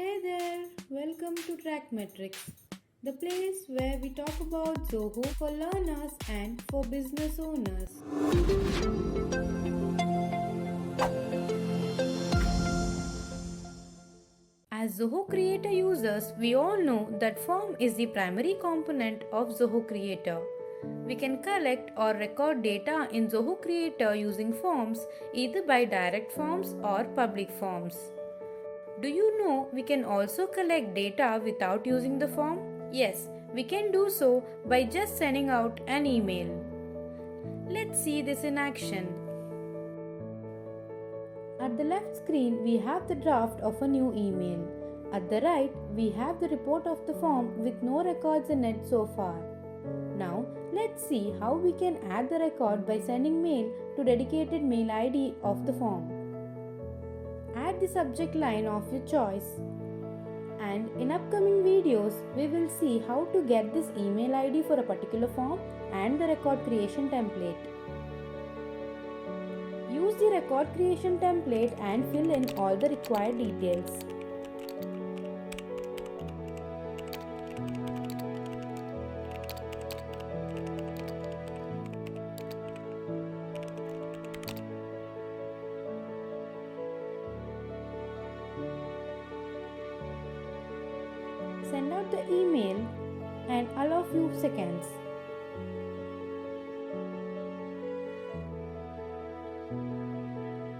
Hey there, welcome to Track Metrics, the place where we talk about Zoho for learners and for business owners. As Zoho Creator users, we all know that form is the primary component of Zoho Creator. We can collect or record data in Zoho Creator using forms either by direct forms or public forms. Do you know we can also collect data without using the form? Yes, we can do so by just sending out an email. Let's see this in action. At the left screen, we have the draft of a new email. At the right, we have the report of the form with no records in it so far. Now, let's see how we can add the record by sending mail to dedicated mail ID of the form. Add the subject line of your choice. And in upcoming videos, we will see how to get this email ID for a particular form and the record creation template. Use the record creation template and fill in all the required details. Send out the email and allow few seconds.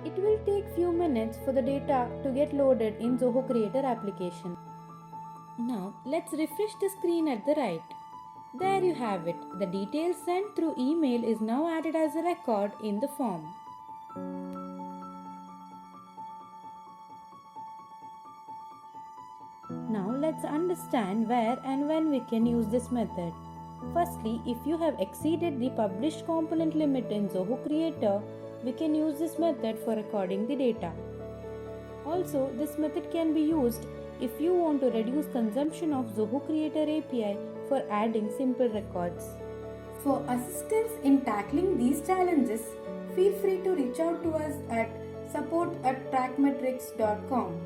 It will take few minutes for the data to get loaded in Zoho Creator application. Now let's refresh the screen at the right. There you have it. The details sent through email is now added as a record in the form. Now let's understand where and when we can use this method. Firstly, if you have exceeded the published component limit in Zoho Creator, we can use this method for recording the data. Also, this method can be used if you want to reduce consumption of Zoho Creator API for adding simple records. For assistance in tackling these challenges, feel free to reach out to us at support@trackmetrics.com.